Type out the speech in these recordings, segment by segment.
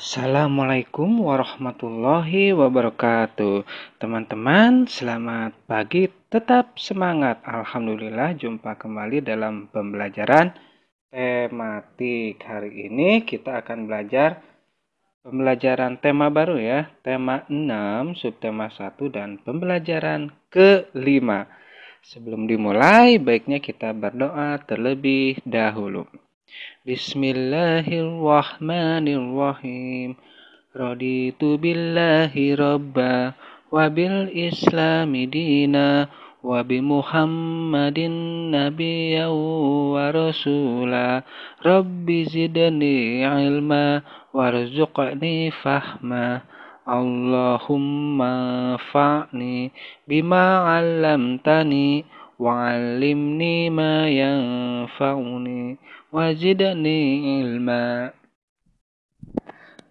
Assalamualaikum warahmatullahi wabarakatuh. Teman-teman, selamat pagi. Tetap semangat. Alhamdulillah, jumpa kembali dalam pembelajaran tematik. Hari ini kita akan belajar pembelajaran tema baru ya. Tema 6, subtema 1, dan pembelajaran kelima. Sebelum dimulai, baiknya kita berdoa terlebih dahulu. Bismillahirrahmanirrahim. Raditu billahi rabba wa bil islami dina wa bi Muhammadin nabiyyan wa rasula. Rabbi zidni ilma warzuqni fahma. Allahumma fa'ni bima 'allamtani wa'allimni ma yanfa'uni wazidni ilma.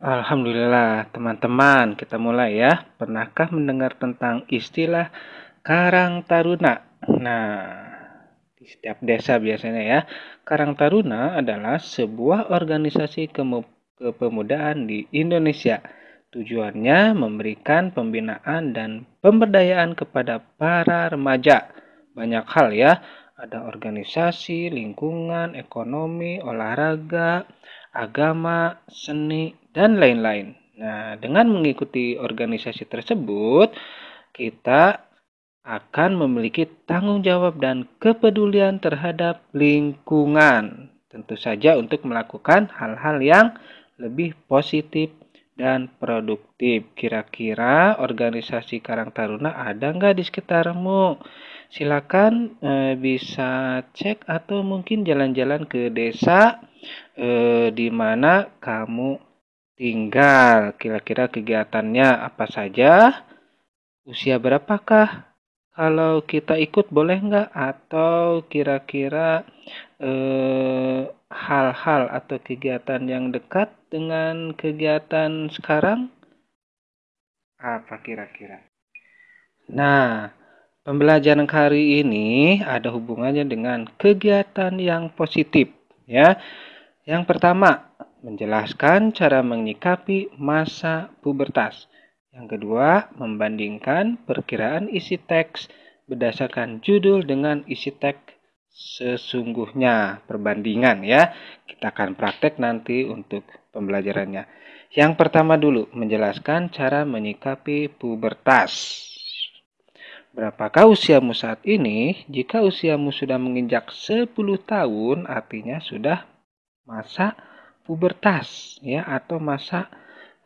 Alhamdulillah, teman-teman, kita mulai ya. Pernahkah mendengar tentang istilah Karang Taruna? Nah, di setiap desa biasanya ya. Karang Taruna adalah sebuah organisasi kepemudaan di Indonesia. Tujuannya memberikan pembinaan dan pemberdayaan kepada para remaja. Banyak hal ya, ada organisasi, lingkungan, ekonomi, olahraga, agama, seni, dan lain-lain. Nah, dengan mengikuti organisasi tersebut, kita akan memiliki tanggung jawab dan kepedulian terhadap lingkungan. Tentu saja untuk melakukan hal-hal yang lebih positif dan produktif. Kira-kira organisasi Karang Taruna ada nggak di sekitarmu? Silakan bisa cek atau mungkin jalan-jalan ke desa di mana kamu tinggal. Kira-kira kegiatannya apa saja? Usia berapakah? Kalau kita ikut boleh nggak? Atau kira-kira hal-hal atau kegiatan yang dekat dengan kegiatan sekarang? Apa kira-kira? Nah, pembelajaran hari ini ada hubungannya dengan kegiatan yang positif, ya. Yang pertama, menjelaskan cara menyikapi masa pubertas. Yang kedua, membandingkan perkiraan isi teks berdasarkan judul dengan isi teks sesungguhnya. Perbandingan ya. Kita akan praktek nanti untuk pembelajarannya. Yang pertama dulu, menjelaskan cara menyikapi pubertas. Berapakah usiamu saat ini? Jika usiamu sudah menginjak 10 tahun, artinya sudah masa pubertas ya, atau masa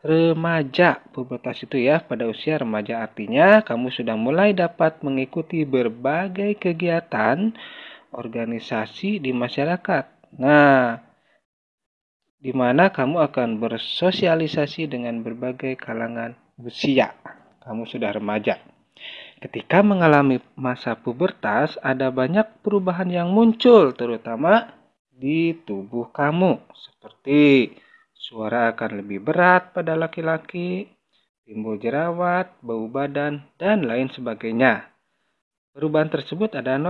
remaja. Pubertas itu ya pada usia remaja, artinya kamu sudah mulai dapat mengikuti berbagai kegiatan organisasi di masyarakat. Nah, di mana kamu akan bersosialisasi dengan berbagai kalangan usia. Kamu sudah remaja. Ketika mengalami masa pubertas, ada banyak perubahan yang muncul, terutama di tubuh kamu. Seperti suara akan lebih berat pada laki-laki, timbul jerawat, bau badan, dan lain sebagainya. Perubahan tersebut adalah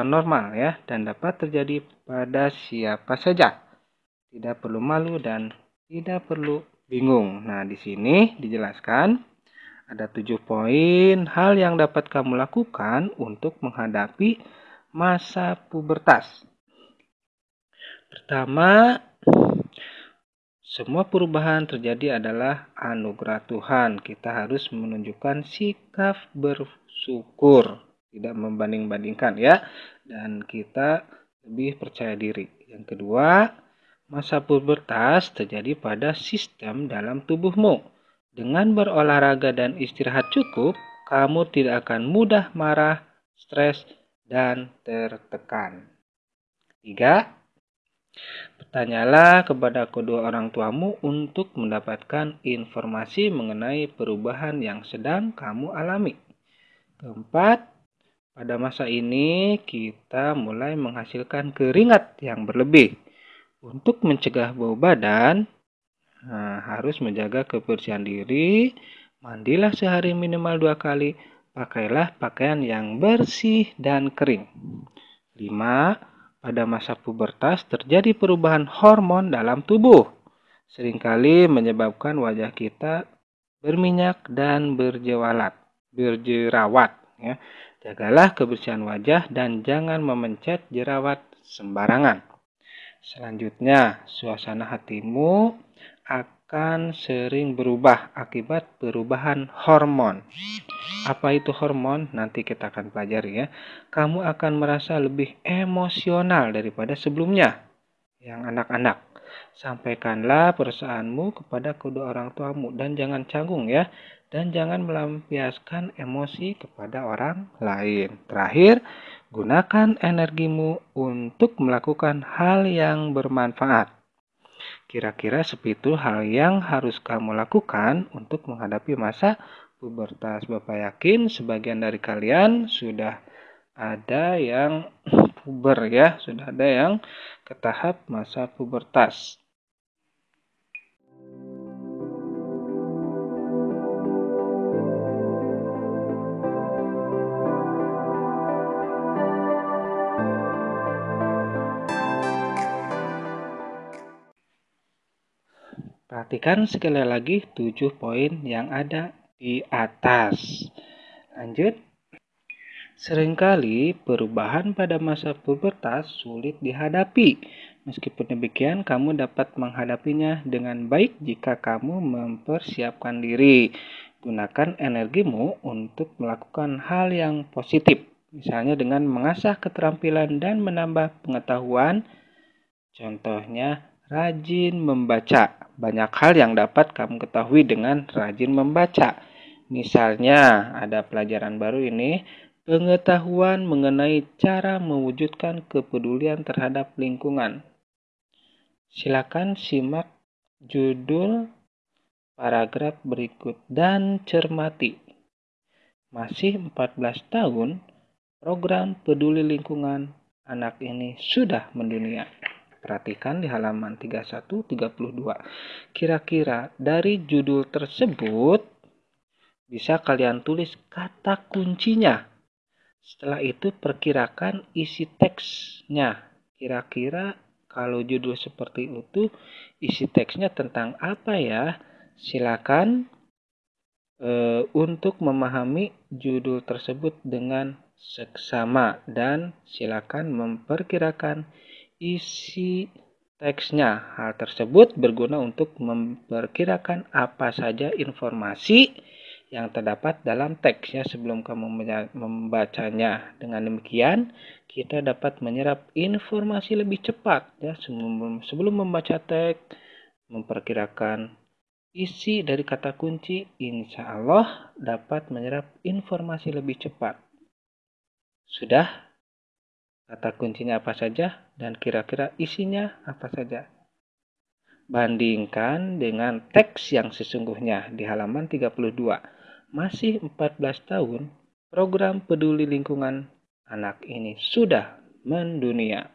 normal ya, dan dapat terjadi pada siapa saja. Tidak perlu malu dan tidak perlu bingung. Nah, di sini dijelaskan ada 7 poin hal yang dapat kamu lakukan untuk menghadapi masa pubertas. Pertama, semua perubahan terjadi adalah anugerah Tuhan. Kita harus menunjukkan sikap bersyukur, tidak membanding-bandingkan ya, dan kita lebih percaya diri. Yang kedua, masa pubertas terjadi pada sistem dalam tubuhmu. Dengan berolahraga dan istirahat cukup, kamu tidak akan mudah marah, stres, dan tertekan. 3. Bertanyalah kepada kedua orang tuamu untuk mendapatkan informasi mengenai perubahan yang sedang kamu alami. 4. Pada masa ini, kita mulai menghasilkan keringat yang berlebih. Untuk mencegah bau badan, harus menjaga kebersihan diri, mandilah sehari minimal 2 kali, pakailah pakaian yang bersih dan kering. 5. Pada masa pubertas terjadi perubahan hormon dalam tubuh. seringkali menyebabkan wajah kita berminyak dan berjerawat. Ya. Jagalah kebersihan wajah dan jangan memencet jerawat sembarangan. Selanjutnya, suasana hatimu akan sering berubah akibat perubahan hormon. Apa itu hormon? Nanti kita akan pelajari ya. Kamu akan merasa lebih emosional daripada sebelumnya. Yang anak-anak, sampaikanlah perasaanmu kepada kedua orang tuamu dan jangan canggung ya. Dan jangan melampiaskan emosi kepada orang lain. Terakhir, gunakan energimu untuk melakukan hal yang bermanfaat. Kira-kira seperti itu hal yang harus kamu lakukan untuk menghadapi masa pubertas. Bapak yakin sebagian dari kalian sudah ada yang puber ya, sudah ada yang ke tahap masa pubertas. Perhatikan sekali lagi 7 poin yang ada di atas. Lanjut. Seringkali perubahan pada masa pubertas sulit dihadapi. Meskipun demikian, kamu dapat menghadapinya dengan baik jika kamu mempersiapkan diri. Gunakan energimu untuk melakukan hal yang positif. Misalnya dengan mengasah keterampilan dan menambah pengetahuan. Contohnya, rajin membaca. Banyak hal yang dapat kamu ketahui dengan rajin membaca. Misalnya, ada pelajaran baru ini, pengetahuan mengenai cara mewujudkan kepedulian terhadap lingkungan. Silakan simak judul paragraf berikut dan cermati. Masih 14 tahun, program peduli lingkungan anak ini sudah mendunia. Perhatikan di halaman 31-32. Kira-kira dari judul tersebut bisa kalian tulis kata kuncinya. Setelah itu perkirakan isi teksnya. Kira-kira kalau judul seperti itu isi teksnya tentang apa ya? Silakan untuk memahami judul tersebut dengan seksama dan silakan memperkirakan isi teksnya. Hal tersebut berguna untuk memperkirakan apa saja informasi yang terdapat dalam teksnya sebelum kamu membacanya. Dengan demikian, kita dapat menyerap informasi lebih cepat ya sebelum membaca teks, memperkirakan isi dari kata kunci, insya Allah dapat menyerap informasi lebih cepat. Sudah? Kata kuncinya apa saja dan kira-kira isinya apa saja. Bandingkan dengan teks yang sesungguhnya di halaman 32. Masih 14 tahun, program peduli lingkungan anak ini sudah mendunia.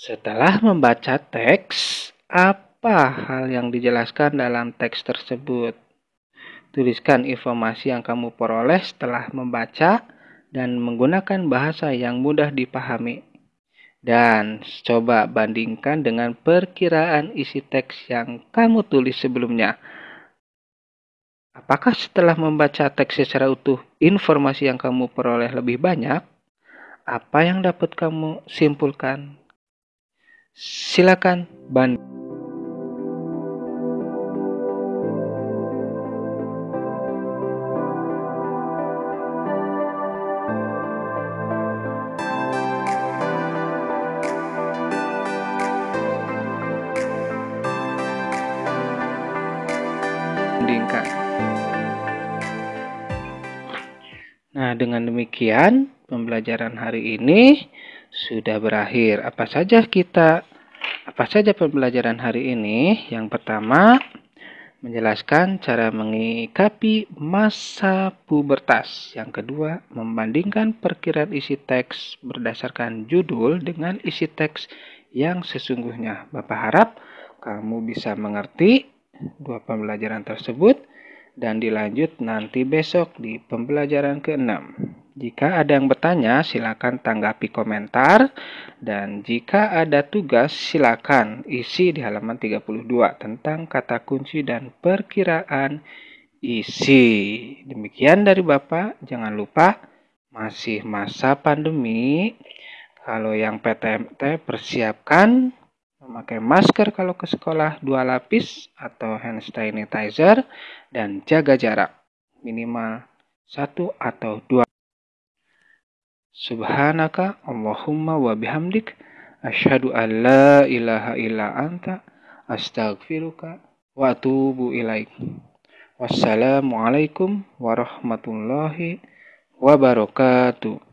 Setelah membaca teks, apa hal yang dijelaskan dalam teks tersebut? Tuliskan informasi yang kamu peroleh setelah membaca dan menggunakan bahasa yang mudah dipahami. Dan coba bandingkan dengan perkiraan isi teks yang kamu tulis sebelumnya. Apakah setelah membaca teks secara utuh, informasi yang kamu peroleh lebih banyak? Apa yang dapat kamu simpulkan? Silakan bandingkan. Nah, dengan demikian pembelajaran hari ini sudah berakhir. Apa saja kita Apa saja pembelajaran hari ini? Yang pertama, menjelaskan cara menyikapi masa pubertas. Yang kedua, membandingkan perkiraan isi teks berdasarkan judul dengan isi teks yang sesungguhnya. Bapak harap kamu bisa mengerti dua pembelajaran tersebut dan dilanjut nanti besok di pembelajaran ke-6. Jika ada yang bertanya, silakan tanggapi komentar. Dan jika ada tugas, silakan isi di halaman 32 tentang kata kunci dan perkiraan isi. Demikian dari Bapak. Jangan lupa, masih masa pandemi. Kalau yang PTMT, persiapkan memakai masker kalau ke sekolah 2 lapis atau hand sanitizer dan jaga jarak minimal 1 atau 2. Subhanaka Allahumma wa bihamdik asyhadu an la ilaha illa anta astaghfiruka wa atubu ilaik. Wassalamualaikum warahmatullahi wabarakatuh.